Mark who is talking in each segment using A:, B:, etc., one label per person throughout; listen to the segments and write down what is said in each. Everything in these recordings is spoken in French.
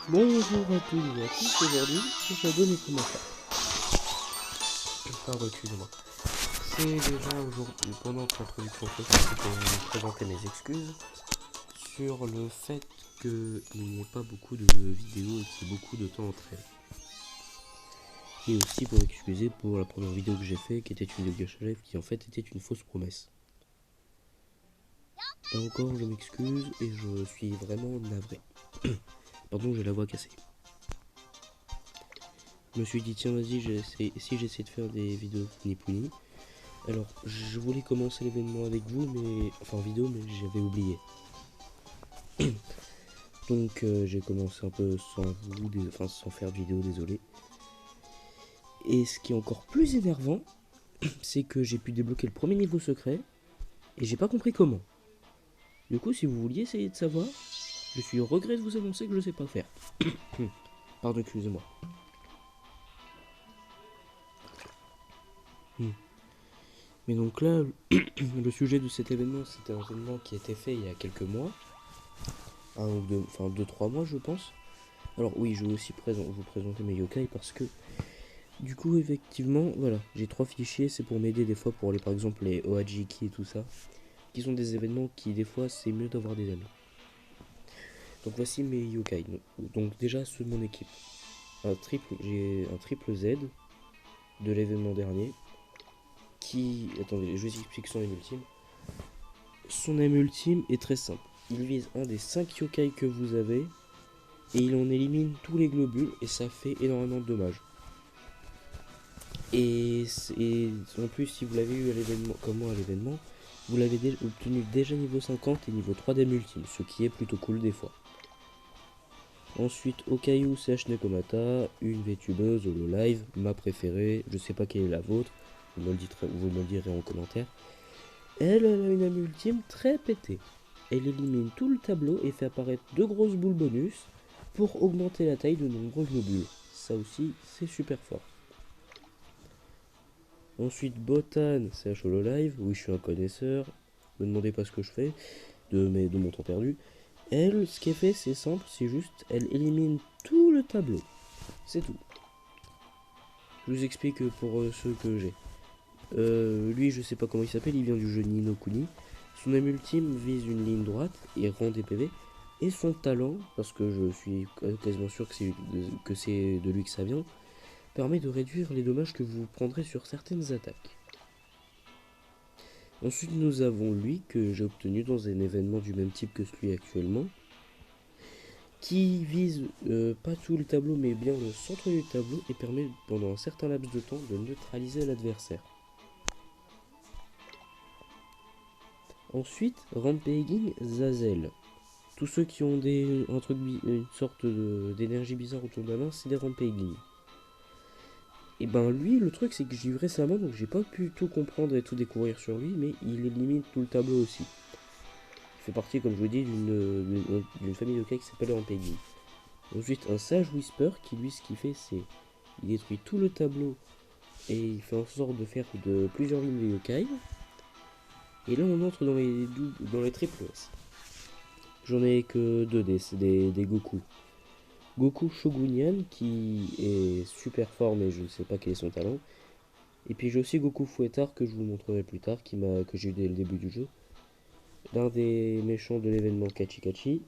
A: Bonjour à tous et à tous, aujourd'hui je vais commencer. Pardon, excusez-moi. C'est déjà aujourd'hui, pendant que l'introduction fait, c'est pour vous présenter mes excuses sur le fait qu'il n'y ait pas beaucoup de vidéos et qu'il y ait beaucoup de temps entre elles. Et aussi pour m'excuser pour la première vidéo que j'ai fait, qui était une vidéo Gacha Live, qui en fait était une fausse promesse. Là encore, je m'excuse et je suis vraiment navré. Pardon, j'ai la voix cassée. Je me suis dit, tiens, vas-y, si j'essaie de faire des vidéos Nipuni. Alors, je voulais commencer l'événement avec vous, mais enfin en vidéo, mais j'avais oublié. Donc, j'ai commencé un peu sans vous, sans faire de vidéo, désolé. Et ce qui est encore plus énervant, c'est que j'ai pu débloquer le premier niveau secret et j'ai pas compris comment. Du coup, si vous vouliez essayer de savoir, je suis au regret de vous annoncer que je sais pas faire. Pardon, excusez-moi. Mais donc là, le sujet de cet événement, c'était un événement qui a été fait il y a quelques mois. Un ou deux, enfin 2-3 mois je pense. Alors oui, je vais aussi vous présenter mes yokai parce que du coup effectivement, voilà, j'ai 3 fichiers, c'est pour m'aider des fois pour les par exemple les Ohajiki et tout ça, qui sont des événements qui des fois c'est mieux d'avoir des amis. Donc voici mes yokai. Donc déjà ceux de mon équipe. J'ai un triple Z de l'événement dernier qui... Attendez, je vous explique son aim ultime. Son aim ultime est très simple. Il vise un des 5 yokai que vous avez et il en élimine tous les globules et ça fait énormément de dommages. Et en plus, si vous l'avez eu à l'événement, comme moi à l'événement, vous l'avez obtenu déjà niveau 50 et niveau 3 d'âme ultime, ce qui est plutôt cool des fois. Ensuite, Okayu CH Nekomata, une VTubeuse Hololive, ma préférée, je sais pas quelle est la vôtre, vous me le direz en commentaire. Elle a une âme ultime très pétée. Elle élimine tout le tableau et fait apparaître 2 grosses boules bonus pour augmenter la taille de nombreux globules. Ça aussi, c'est super fort. Ensuite, Botan, CH Hololive, oui, je suis un connaisseur, me demandez pas ce que je fais de mon temps perdu. Elle, ce qu'elle fait, c'est simple, c'est juste, elle élimine tout le tableau. C'est tout. Je vous explique pour ceux que j'ai. Lui, je sais pas comment il s'appelle, il vient du jeu Ni no Kuni. Son aim ultime vise une ligne droite et rend des PV. Et son talent, parce que je suis quasiment sûr que c'est de lui que ça vient, permet de réduire les dommages que vous prendrez sur certaines attaques. Ensuite, nous avons lui que j'ai obtenu dans un événement du même type que celui actuellement, qui vise pas tout le tableau mais bien le centre du tableau et permet pendant un certain laps de temps de neutraliser l'adversaire. Ensuite, Rampaging Zazel. Tous ceux qui ont une sorte d'énergie bizarre autour de la main, c'est des Rampaging. Et ben lui, le truc c'est que j'ai eu récemment, donc j'ai pas pu tout comprendre et tout découvrir sur lui, mais il élimine tout le tableau aussi. Il fait partie, comme je vous dis, d'une famille de yokai qui s'appelle Rampaging. Ensuite, un Sage Whisper qui lui, ce qu'il fait, c'est il détruit tout le tableau et il fait en sorte de faire de plusieurs lignes de yokai. Et là, on entre dans les triples S. J'en ai que deux des Goku. Goku Shogunian qui est super fort mais je ne sais pas quel est son talent. Et puis j'ai aussi Goku Fouettard que je vous montrerai plus tard, que j'ai eu dès le début du jeu. L'un des méchants de l'événement Kachikachi.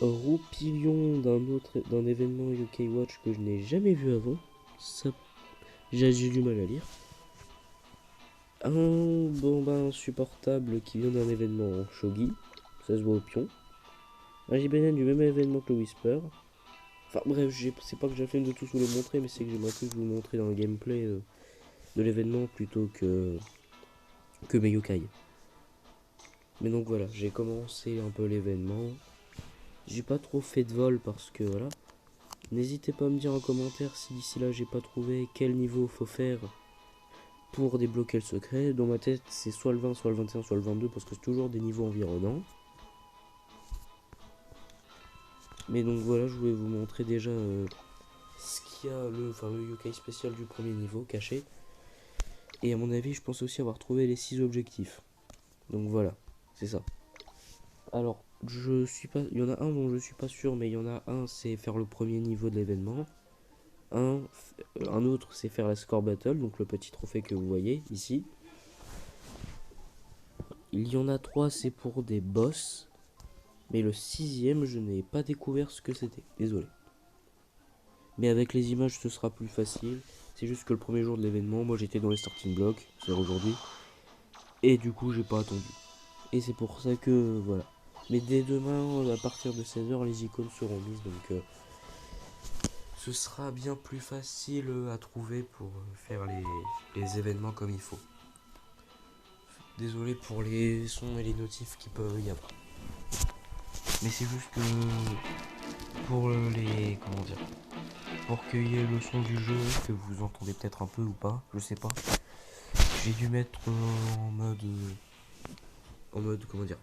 A: Roupillon d'un événement Yokai Watch que je n'ai jamais vu avant. Ça, j'ai du mal à lire. Un bambin insupportable qui vient d'un événement Shogi. Ça se voit au pion. Un Jibenen du même événement que le Whisper. Enfin bref, c'est pas que j'ai la flemme de tous vous les montrer, mais c'est que j'aimerais plus vous montrer dans le gameplay de l'événement plutôt que mes yokai. Mais donc voilà, j'ai commencé un peu l'événement. J'ai pas trop fait de vol parce que voilà. N'hésitez pas à me dire en commentaire si d'ici là j'ai pas trouvé quel niveau faut faire pour débloquer le secret. Dans ma tête, c'est soit le 20, soit le 21, soit le 22 parce que c'est toujours des niveaux environnants. Mais donc voilà, je voulais vous montrer déjà ce qu'il y a, le yokai spécial du premier niveau caché. Et à mon avis, je pense aussi avoir trouvé les 6 objectifs. Donc voilà, c'est ça. Alors, je suis pas. Il y en a un dont je suis pas sûr, mais il y en a un, c'est faire le premier niveau de l'événement. Un autre, c'est faire la score battle, donc le petit trophée que vous voyez ici. Il y en a trois, c'est pour des boss. Mais le sixième, je n'ai pas découvert ce que c'était. Désolé. Mais avec les images, ce sera plus facile. C'est juste que le premier jour de l'événement, moi j'étais dans les starting blocks, c'est aujourd'hui. Et du coup, j'ai pas attendu. Et c'est pour ça que voilà. Mais dès demain, à partir de 16h, les icônes seront mises. Donc ce sera bien plus facile à trouver pour faire les événements comme il faut. Désolé pour les sons et les notifs qui peuvent y avoir. Mais c'est juste que pour les. Comment dire, pour qu'il y ait le son du jeu, que vous entendez peut-être un peu ou pas, je sais pas. J'ai dû mettre en mode. Comment dire,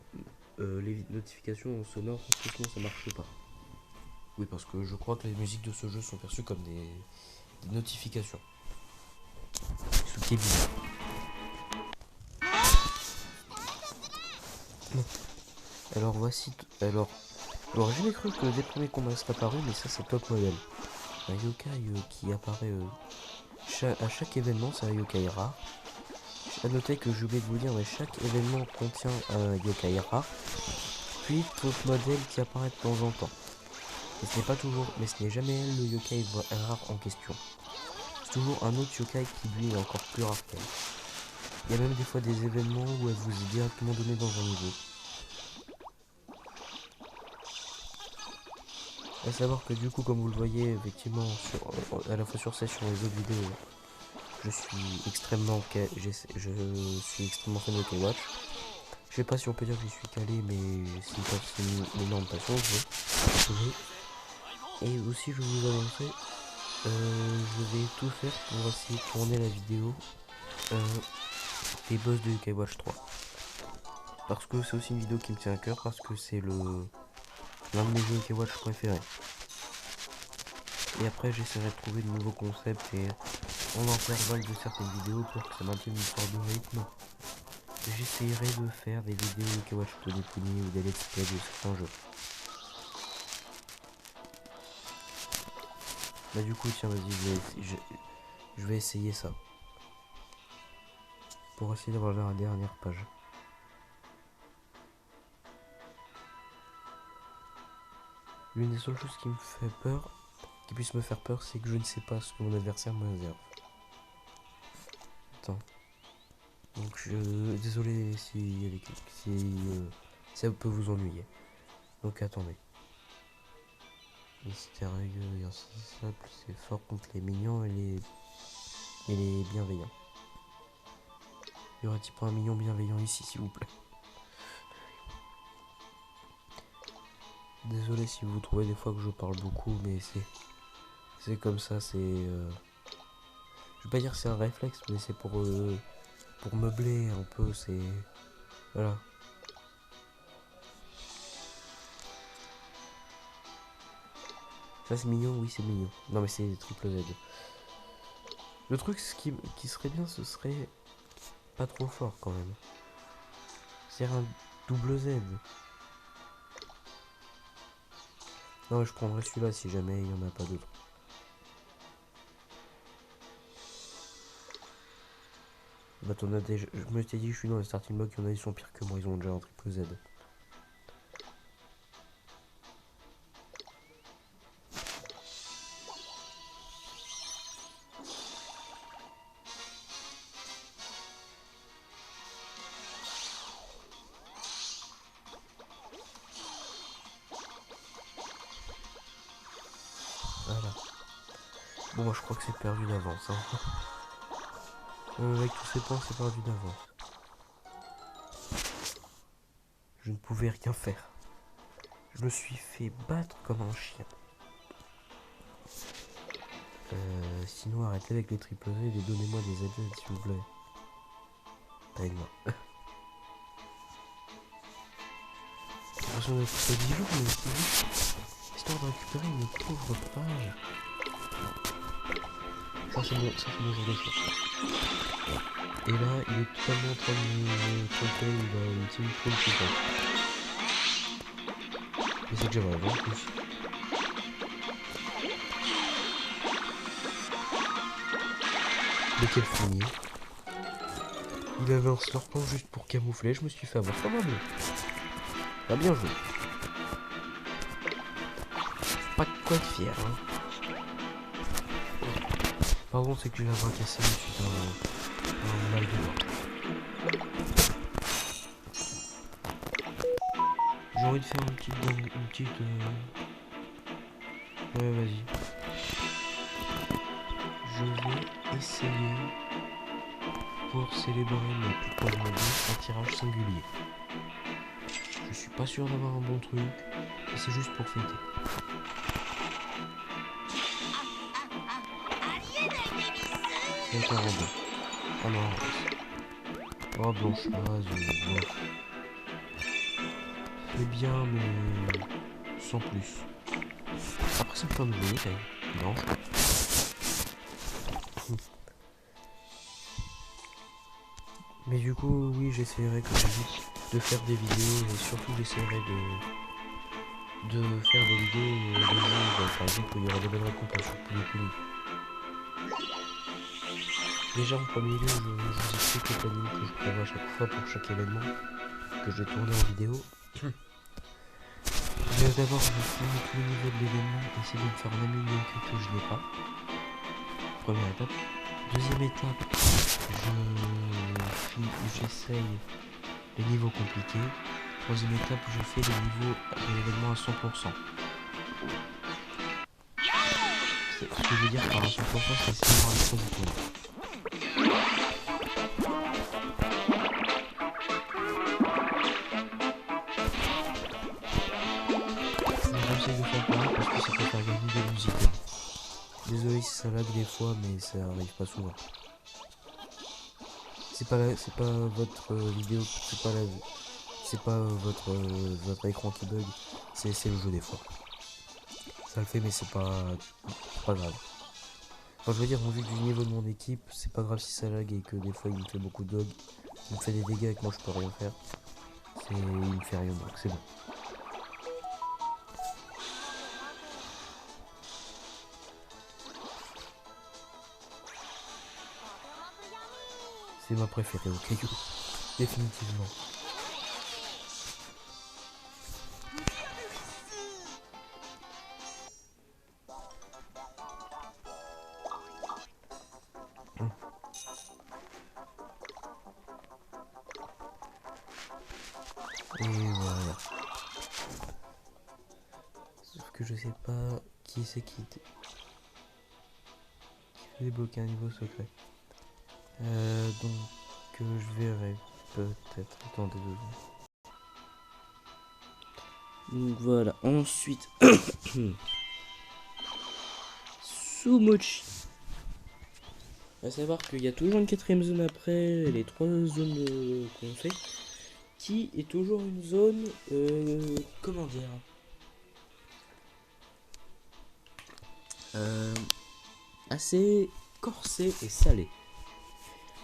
A: les notifications en sonore, parce que sinon ça marche pas. Oui, parce que je crois que les musiques de ce jeu sont perçues comme des notifications. Ce qui est bizarre. Alors voici. Alors j'ai cru que les premiers combats seraient apparus, mais ça c'est top modèle. Un yokai qui apparaît à chaque événement, c'est un yokai rare. A noter que j'ai oublié de vous dire, mais chaque événement contient un yokai rare, puis top modèle qui apparaît de temps en temps. Et ce n'est pas toujours, mais ce n'est jamais le yokai rare en question. C'est toujours un autre yokai qui lui est encore plus rare qu'elle. Il y a même des fois des événements où elle vous est directement donnée dans un niveau. A savoir que du coup, comme vous le voyez, effectivement, à la fois sur ça et sur les autres vidéos, je suis extrêmement fan de K-Watch. Je sais pas si on peut dire que je suis calé, mais c'est une énorme passion. Et aussi, je vous annoncer, je vais tout faire pour essayer de tourner la vidéo des boss de K-Watch 3. Parce que c'est aussi une vidéo qui me tient à cœur, parce que c'est l'un de mes jeux K-Watch préférés. Et après, j'essaierai de trouver de nouveaux concepts et en intervalle de certaines vidéos pour que ça maintienne une sorte de rythme. J'essaierai de faire des vidéos de K-Watch plutôt définies ou des let's play de certains jeux. Bah du coup tiens vas-y je vais essayer ça. Pour essayer d'avoir la dernière page. L'une des seules choses qui me fait peur, qui puisse me faire peur, c'est que je ne sais pas ce que mon adversaire me réserve. Attends. Donc désolé si ça peut vous ennuyer. Donc attendez. Mystère simple, c'est fort contre les mignons et les bienveillants. Y aurait-il pas un mignon bienveillant ici, s'il vous plaît? Désolé si vous trouvez des fois que je parle beaucoup, mais c'est comme ça, c'est je vais pas dire que c'est un réflexe, mais c'est pour meubler un peu, c'est voilà. Ça c'est mignon, oui c'est mignon. Non mais c'est triple Z. Le truc qui serait bien, ce serait pas trop fort quand même. C'est un double Z. Non, je prendrai celui-là si jamais il n'y en a pas d'autres. Bah t'en as déjà. Je me t'ai dit, je suis dans les starting blocks, il y en a ils sont pires que moi, ils ont déjà un triple Z. Voilà. Bon, moi je crois que c'est perdu d'avance. Hein. Avec tous ces points, c'est perdu d'avance. Je ne pouvais rien faire. Je me suis fait battre comme un chien. Sinon, arrêtez avec les triple Z et donnez-moi des aides s'il vous plaît. Pas une main. J'ai l'impression d'être fait 10 jours, mais c'est juste histoire de récupérer une pauvre page. Ça c'est mon jour de fête. Et là, il est totalement en train de me tromper, il a une team full tout. Mais c'est déjà mal en plus. Mais quel fumier. Il avait un serpent juste pour camoufler, je me suis fait avoir. Ça va bien. Bah bien joué. Pas de quoi être fier, hein. Par contre, c'est que j'ai la voix cassée, mais suite à un mal de dents. J'ai envie de faire une petite... Ouais, vas-y. Je vais essayer, pour célébrer mes plus proches modèles, un tirage singulier. Je suis pas sûr d'avoir un bon truc, mais c'est juste pour fêter. 142. Ah non, oh blanche, bof. C'est bien, mais sans plus. Après, c'est plein de jeux, non. Mais du coup, oui, j'essaierai comme je dis de faire des vidéos et surtout j'essaierai de faire des vidéos de jeux, par exemple, où il y aura des bonnes récompenses sur Polypoly. Déjà en premier lieu, je vous explique le planning que je prévois à chaque fois pour chaque événement que je vais tourner en vidéo. D'abord, je vais filmer tous les niveaux de l'événement, essayer de me faire un ami que je n'ai pas. Première étape. Deuxième étape, j'essaye les niveaux compliqués. Troisième étape, je fais les niveaux de l'événement à 100%. Ce que je veux dire par à 100%, c'est essayer d'avoir les 100 boutons. J'essaie de faire pareil parce que ça peut faire gagner des musiques. Désolé si ça lag des fois, mais ça arrive pas souvent. C'est pas votre vidéo, c'est pas votre écran qui bug, c'est le jeu des fois. Ça le fait, mais c'est pas grave. Enfin, je veux dire, au vu du niveau de mon équipe, c'est pas grave si ça lag et que des fois il me fait beaucoup de bugs. Il me fait des dégâts et que moi je peux rien faire. Il me fait rien, donc c'est bon. C'est ma préférée au caillou, définitivement. Et voilà. Sauf que je sais pas qui c'est qui fait débloquer un niveau secret. Donc je verrai peut-être. Attendez 2 secondes. Donc voilà, ensuite Sumochi. À savoir qu'il y a toujours une 4ème zone après les 3 zones qu'on fait, qui est toujours une zone, comment dire, assez corsée et salée.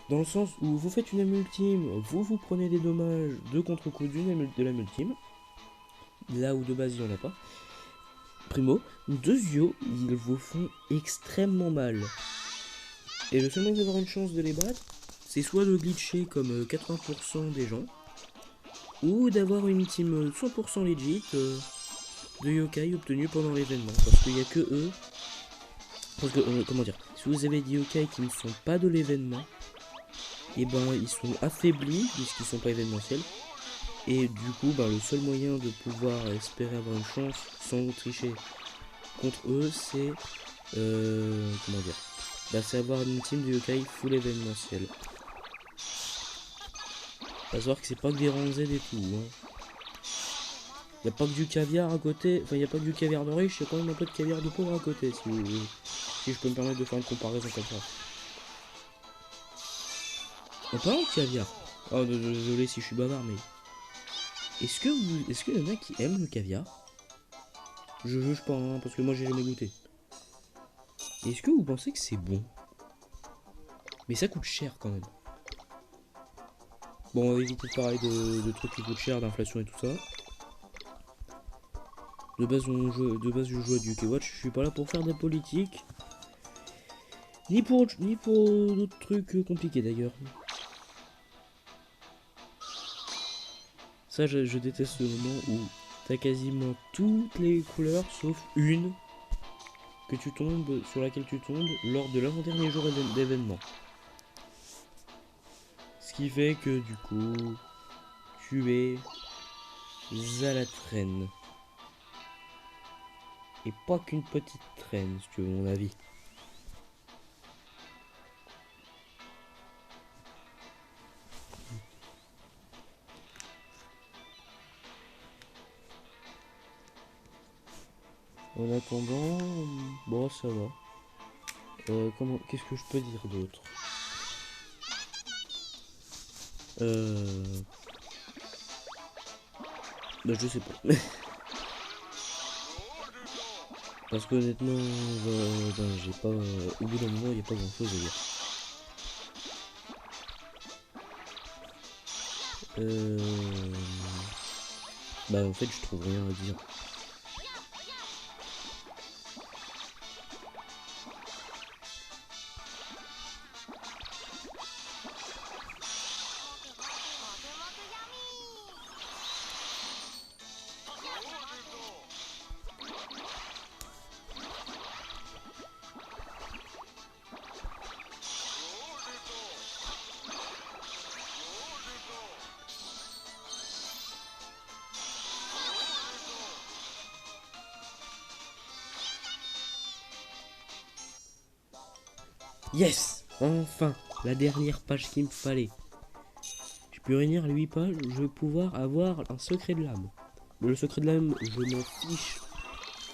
A: Dans le sens où vous faites une âme ultime, vous prenez des dommages de contre-coup de l'âme ultime, là où de base il n'y en a pas. Primo. Deuxio, ils vous font extrêmement mal. Et le seul moyen d'avoir une chance de les battre, c'est soit de glitcher comme 80% des gens, ou d'avoir une team 100% legit de yokai obtenus pendant l'événement. Parce qu'il n'y a que eux. Parce que, comment dire, si vous avez des yokai qui ne sont pas de l'événement, et ben ils sont affaiblis puisqu'ils sont pas événementiels. Et du coup, le seul moyen de pouvoir espérer avoir une chance sans tricher contre eux, c'est comment dire, c'est avoir une team de yokai full événementiel. À savoir que c'est pas que des ranzés et tout. Hein. Y a pas que du caviar à côté, enfin y a pas que du caviar de riche, y a quand même un peu de caviar de pauvre à côté, si je peux me permettre de faire une comparaison comme ça. En parlant de caviar, oh désolé si je suis bavard, mais est-ce qu'il y en a qui aiment le caviar? Je juge pas, hein, parce que moi j'ai jamais goûté. Est-ce que vous pensez que c'est bon? Mais ça coûte cher quand même. Bon, on va éviter de parler de trucs qui coûtent cher, d'inflation et tout ça. De base, je joue à du UK-Watch. Je suis pas là pour faire de la politique. Ni pour d'autres trucs compliqués d'ailleurs. Ça, je déteste le moment où t'as quasiment toutes les couleurs sauf une que tu tombes, sur laquelle tu tombes lors de l'avant-dernier jour d'événement. Ce qui fait que du coup, tu es à la traîne. Et pas qu'une petite traîne, si tu veux mon avis. En attendant, bon ça va. Qu'est-ce que je peux dire d'autre? Bah je sais pas. Parce que honnêtement, j'ai pas. Au bout d'un moment, il n'y a pas grand chose à dire. Bah en fait, je trouve rien à dire. Yes! Enfin! La dernière page qu'il me fallait. Je peux réunir les 8 pages, je vais pouvoir avoir un secret de l'âme. Le secret de l'âme, je m'en fiche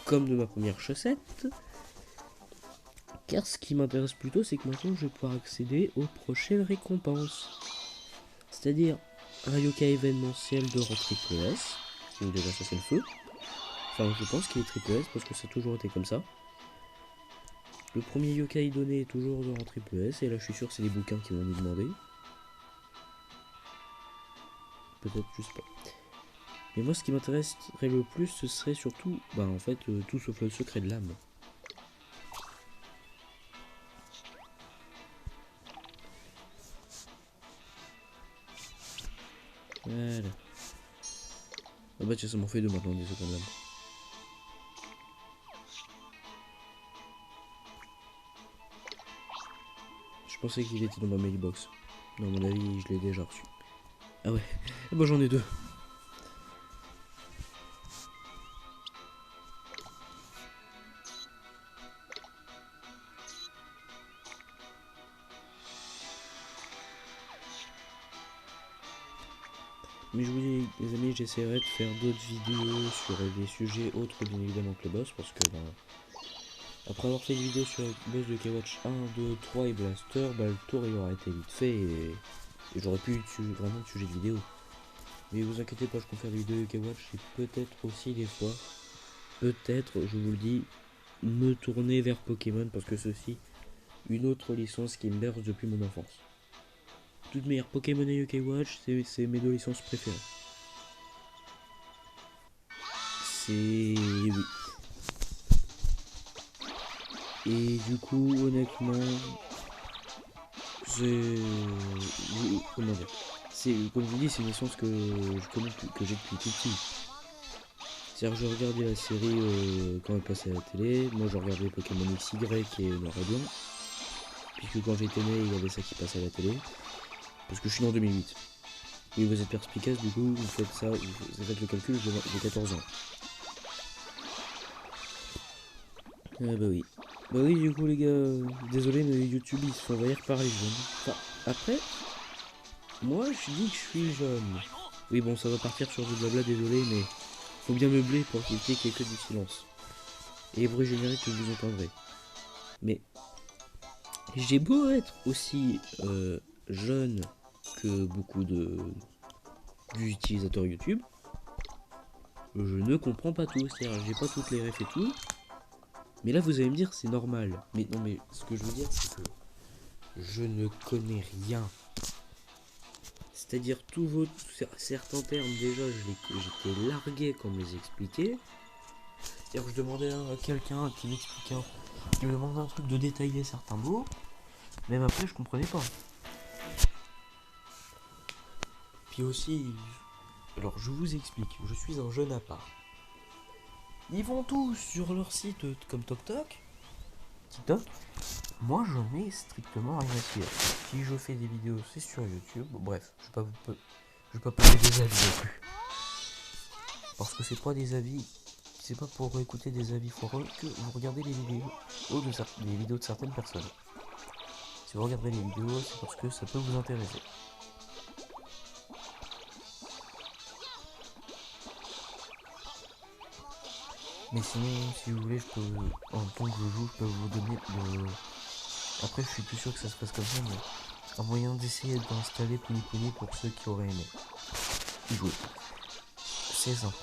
A: comme de ma première chaussette. Car ce qui m'intéresse plutôt, c'est que maintenant je vais pouvoir accéder aux prochaines récompenses. C'est-à-dire un yokai événementiel de rang triple S. Donc déjà ça c'est le feu. Enfin je pense qu'il est triple S parce que ça a toujours été comme ça. Le premier yokai donné est toujours de rang triple S. Et là je suis sûr que c'est des bouquins qui vont nous demander. Peut-être, je sais pas. Mais moi ce qui m'intéresserait le plus, ce serait surtout, en fait, tout sauf le secret de l'âme. Voilà. Ah bah tiens, ça m'en fait deux maintenant des secrets de l'âme. Je pensais qu'il était dans ma mailbox. Non, à mon avis, je l'ai déjà reçu. Ah ouais, et bah j'en ai deux. Mais je vous dis, les amis, j'essaierai de faire d'autres vidéos sur des sujets autres bien évidemment que le boss, parce que après avoir fait une vidéo sur le boss de K-Watch 1, 2, 3 et Blaster, le tour il aura été vite fait et j'aurais pu vraiment de sujet de vidéo. Mais vous inquiétez pas, je compte faire des vidéos de K-Watch et peut-être aussi des fois, peut-être, je vous le dis, me tourner vers Pokémon parce que ceci, une autre licence qui me berce depuis mon enfance. Toute manière, Pokémon et UK Watch, c'est mes deux licences préférées. C'est... oui. Et du coup, honnêtement, comment dire, comme je vous dis, c'est une licence que je connais, que j'ai depuis tout petit. C'est-à-dire que je regardais la série quand elle passait à la télé. Moi, je regardais Pokémon XY et Noir et Blanc. Puisque quand j'étais né, il y avait ça qui passait à la télé. Parce que je suis né en 2008. Oui, vous êtes perspicace, du coup, vous faites ça, vous faites le calcul, j'ai 14 ans. Ah bah oui. Bah oui, du coup, les gars, désolé, mais YouTube, ils se font envahir par les jeunes. Enfin, après, moi, je dis que je suis jeune. Oui, bon, ça va partir sur du blabla, désolé, mais faut bien meubler pour éviter qu'il y ait que du silence. Et les bruits génériques que vous entendrez. Mais j'ai beau être aussi jeune que beaucoup d'utilisateurs YouTube, je ne comprends pas tout. C'est-à-dire, j'ai pas toutes les refs et tout. Mais là, vous allez me dire, c'est normal. Mais non, mais ce que je veux dire, c'est que je ne connais rien. C'est-à-dire, certains termes, déjà, j'étais largué quand on me les expliquait. Et je demandais à quelqu'un qui m'expliquait, qui me demandait un truc de détailler certains mots. Même après, je comprenais pas. Puis aussi, alors je vous explique, je suis un jeune à part. Ils vont tous sur leur site comme TokTok, TikTok. Moi, j'en ai strictement rien à cirer. Si je fais des vidéos, c'est sur YouTube. Bref, je vais pas poser des avis non plus. Parce que c'est pas des avis, c'est pas pour écouter des avis foireux que vous regardez les vidéos de certaines personnes. Si vous regardez les vidéos, c'est parce que ça peut vous intéresser. Mais sinon, si vous voulez, je peux, en tant que je joue, je peux vous donner le... Après, je suis plus sûr que ça se passe comme ça, mais un moyen d'essayer d'installer Puni pour ceux qui auraient aimé y jouer. C'est simple.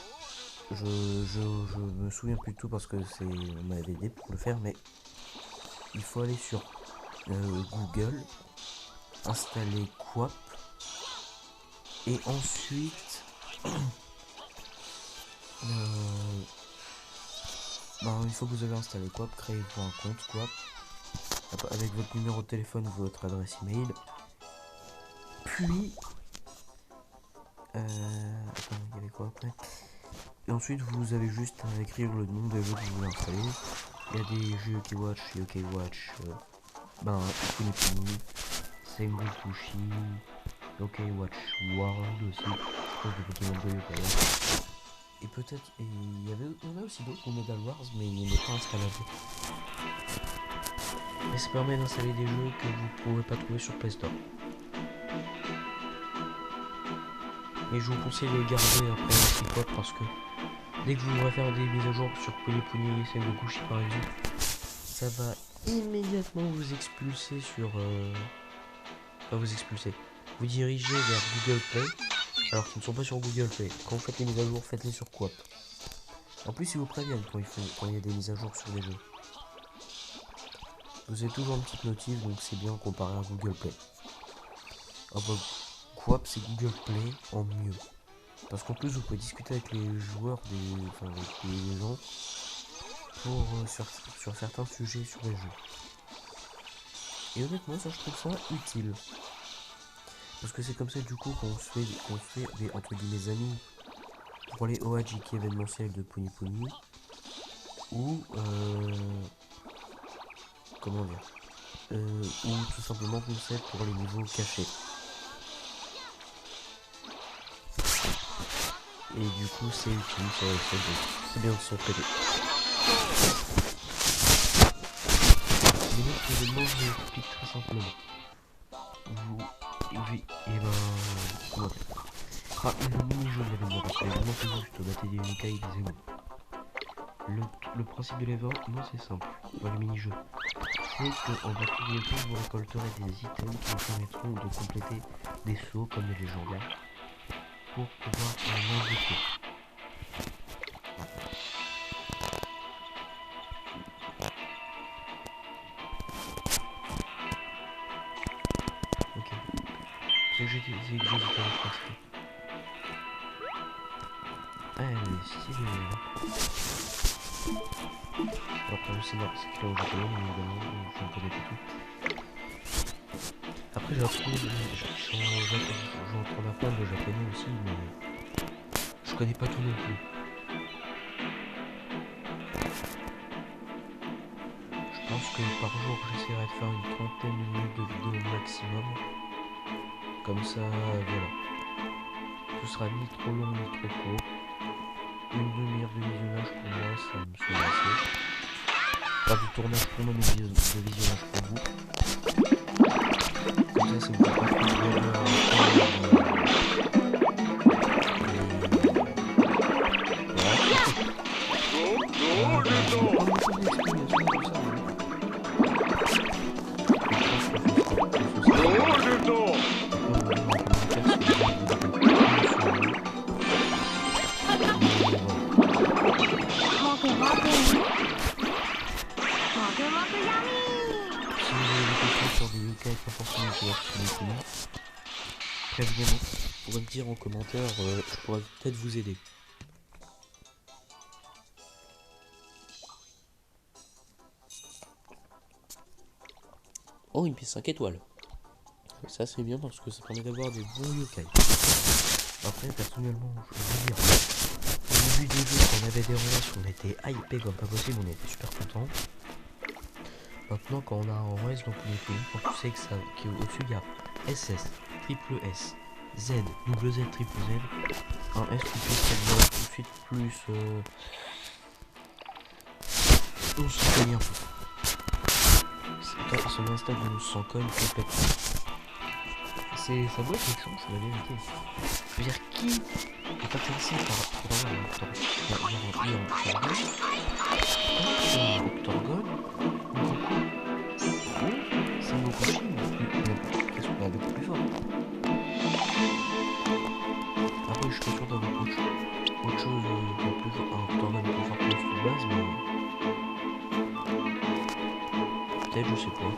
A: Je me souviens plus de tout parce que on m'avait aidé pour le faire, mais il faut aller sur Google, installer Quap, et ensuite il faut que vous avez installé Quap, créez-vous un compte Quap avec votre numéro de téléphone ou votre adresse email. Puis attends, il y avait quoi après? Et ensuite vous avez juste à écrire le nom des jeux que vous voulez installer. Il y a des jeux Yokai Watch, Puni, Sengokushi, Yokai Watch World aussi, je de Pokémon Go Yokai Watch. Et peut-être, on a aussi d'autres Medal Wars, mais il n'est pas installable. Mais ça permet d'installer des jeux que vous ne pourrez pas trouver sur Play Store. Et je vous conseille de le garder après aussi Quap parce que dès que vous voudrez faire des mises à jour sur Puni et Sengokushi par exemple, ça va immédiatement vous expulser sur... Pas vous expulser. Vous diriger vers Google Play, alors qu'ils ne sont pas sur Google Play. Quand vous faites les mises à jour, faites-les sur Quap. En plus, ils vous préviennent quand il y a des mises à jour sur les jeux. Vous avez toujours une petite notif, donc c'est bien comparé à Google Play. Quap, c'est Google Play en mieux. Parce qu'en plus, vous pouvez discuter avec les joueurs, avec les gens, sur certains sujets sur les jeux. Et honnêtement, ça, je trouve ça utile. Parce que c'est comme ça, du coup, qu'on se fait des, entre guillemets, amis pour les OHJK événementiels de Puni, ou comment dire, ou tout simplement conseil pour les niveaux cachés. Et du coup c'est utile, c'est bien de s'entraider. Les événements, je l'explique très simplement. Comment dire, le mini-jeu de l'événement, parce que l'événement c'est juste dater des Yokai et des émons. Le principe de l'événement c'est simple, dans le mini-jeu. C'est qu'en battant des jeux, vous récolterez des items qui vous permettront de compléter des sauts comme les légendaires pour pouvoir en invoquer. Ok. C'est que j'hésite à le passer. Ah, elle est stylée. Alors pour le scénario, c'est écrit au japonais, mais évidemment, je ne connais pas tout. Après, j'entends apprendre le japonais aussi, mais je connais pas tout non plus. Je pense que par jour, j'essaierai de faire une 30 minutes de vidéo maximum. Comme ça, voilà. Ce sera ni trop long ni trop court. Une demi-heure de visionnage pour moi, ça me suffit assez. Pas du tournage pour moi, mais de visionnage pour vous. Comme ça, ça me fait pas trop de prévenez-moi, vous pourrez me dire en commentaire, je pourrais peut-être vous aider. Oh, il me fait 5 étoiles. Ça c'est bien parce que ça permet d'avoir des bons yokai. Après, personnellement, je veux dire, au début des jeux, quand on avait des relations, on était hypé comme pas possible, on était super content. Maintenant, quand on a un OS dans tous les pays, quand tu sais que ça, qu'au-dessus il y a SS, triple S, Z, double Z, triple Z, un S tout de suite, ça devient tout de suite plus. On se connaît un peu. Son instinct de nous sent quand même complètement. C'est ça doit être vexant, c'est la vérité. Je veux dire, qui est intéressé par un Octorgone, c'est beaucoup qu'est-ce qu'on a beaucoup plus fort. Après, je suis pas sûr d'avoir autre chose de plus fort, un Octorgone plus fort que notre base, mais peut-être, je sais pas.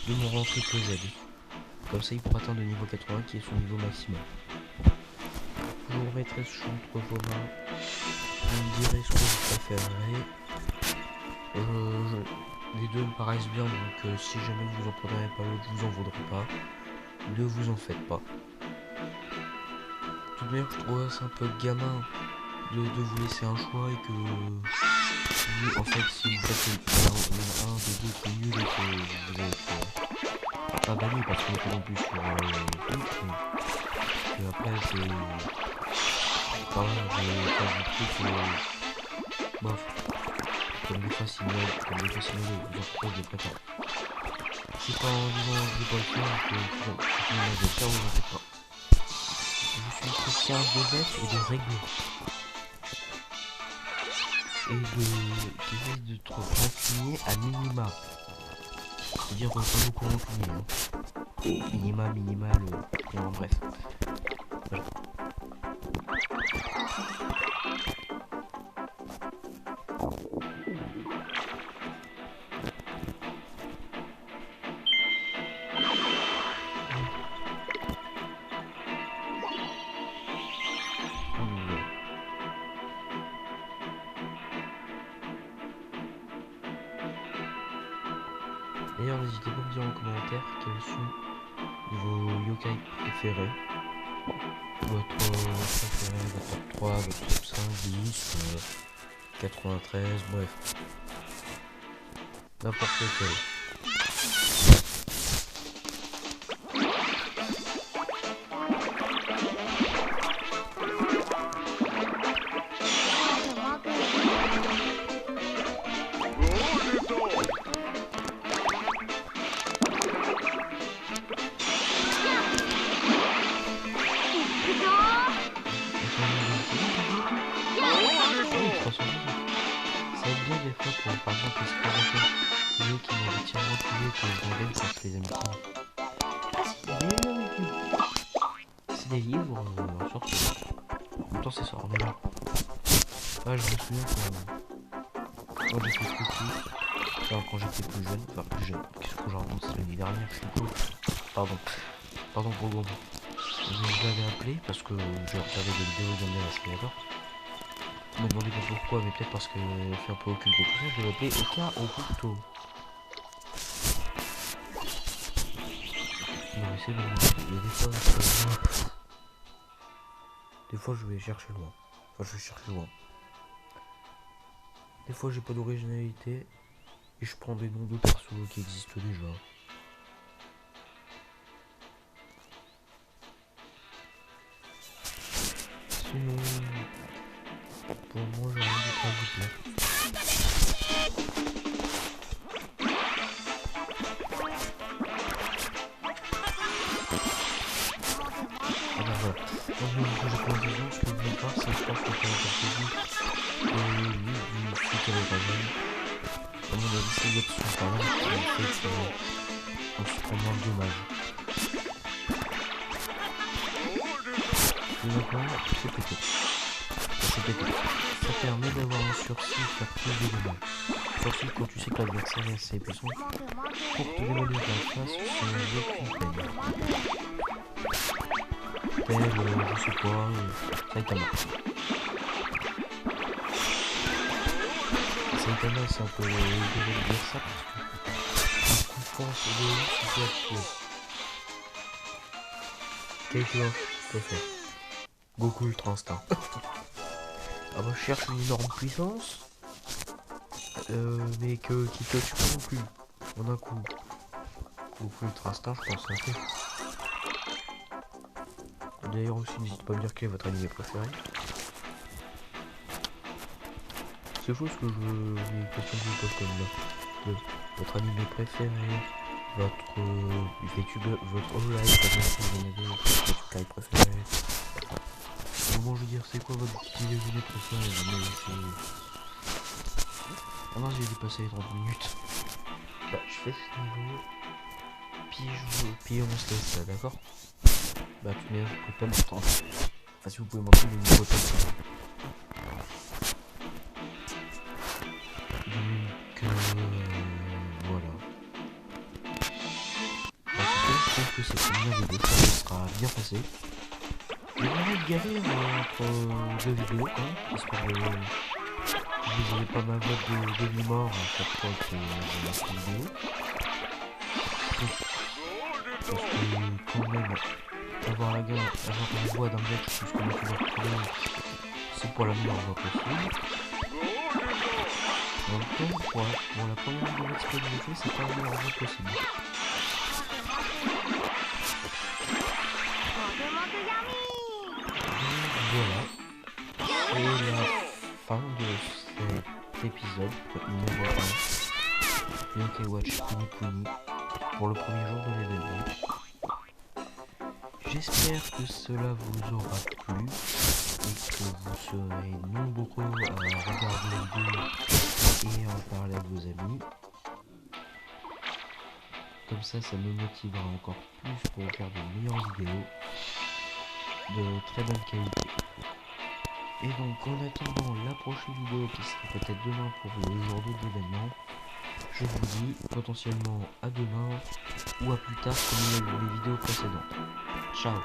A: De mon rentrée que Z. Comme ça il pourra atteindre le niveau 80 qui est son niveau maximum. Je vous remettrai ce champ entre vos mains. Vous me direz ce que vous préférerez. Les deux me paraissent bien, donc si jamais vous en prendrez pas l'autre, je vous en voudrais pas. Ne vous en faites pas. Tout de même, je trouve ça un peu gamin de vous laisser un choix et que vous, en fait, si vous faites un des deux qui est nul et que vous êtes pas banni parce qu'on est pas non plus sur Twitch, et après c'est pas mal de trucs bof, comme des fois donc pourquoi je les prépare. C'est pas en disant que je vais pas le faire que je vais le faire, vous en faites pas. Je suis chrétien de bête et de règles. Et qui essaie de te renseigner à minima. C'est-à-dire pas beaucoup renseigner. Hein. Minima, bon, bref. Voilà. D'ailleurs, n'hésitez pas à me dire en commentaire quels sont vos yokai préférés. Votre préféré, votre top 3, votre top 5, 10, 93, bref. N'importe quel. Ça aide bien des fois pour par exemple expérimenter les qui m'ont entièrement tué que je m'en quand je les aime pas. C'est des livres, surtout. En même temps c'est ça, on est là. Ah, je me souviens quand j'étais plus petit, enfin quand j'étais plus jeune, qu'est-ce que je raconte, c'est l'année dernière, je suis cool. Pardon pour le gros mot. Je l'avais appelé parce que j'ai regardé des vidéos d'André Aspirator. Je me demandais pas pourquoi, mais peut-être parce que fait un peu occulte et tout ça, je l'ai appelé Oka Okuto. Non mais c'est bon, il y a des fois je vais chercher loin. Enfin je vais chercher loin. Des fois j'ai pas d'originalité et je prends des noms de persos qui existent déjà. Sinon, pour moi j'ai rien d'autre à vous dire. Alors voilà,
B: voilà. Donc le jeu que j'ai pas besoin, ce que vous voulez voir, c'est je pense que j'ai un peu du foot à l'occasion. À mon avis, c'est l'option par là qui fait qu'on se prend moins de dommages. Et maintenant, c'est pété. C'est pété. Ça permet d'avoir un sursis et faire plus d'éléments. Surtout quand tu sais que l'adversaire est assez puissant pour te dévaluer la face sans aucune peine. Je sais quoi, Saitama. Saitama, c'est un peu rigolo de dire ça parce que le coup de force de lui, c'est actuel. Quelqu'un peut faire. Goku Ultra Instinct. Ah bah je cherche une énorme puissance, mais qui te tue pas non plus. En un coup. Goku Ultra Instinct, je pense, c'est un peu. D'ailleurs aussi, n'hésitez pas à me dire quel est votre anime préféré. C'est faux ce que je veux, les questions que je vous pose comme là. Votre anime préféré, votre VTuber, votre all-live, si vous en avez, votre live préféré. Comment je veux dire, c'est quoi votre petit déjeuner préféré? Ah non, j'ai dépassé les 30 minutes. Bah, je fais ce niveau, puis on se laisse là, d'accord? Bah, tu n'es pas le temps. Enfin, si vous pouvez montrer le niveau comme ça. Donc, voilà. En tout cas, je trouve que cette première vidéo, ça sera bien passé. Il y aura une galère entre deux vidéos, hein, j'espère que vous avez pas mal de mémoire à chaque fois que je lance une vidéo. Parce que quand même, avoir la voix d'un mec qui se connaît toujours trouver, c'est pour la meilleure voix possible. En même temps, pour la première vidéo de ce que j'ai fait, c'est pas la meilleure voix possible. Voilà, c'est la fin de cet épisode numéro 1 Yokai Watch Kuni Kuni pour le premier jour de l'événement. J'espère que cela vous aura plu et que vous serez nombreux à regarder la vidéo et à en parler à vos amis. Comme ça me motivera encore plus pour faire de meilleures vidéos de très bonne qualité. Et donc en attendant la prochaine vidéo qui sera peut-être demain pour le jour de l'événement, je vous dis potentiellement à demain ou à plus tard comme les vidéos précédentes. Ciao.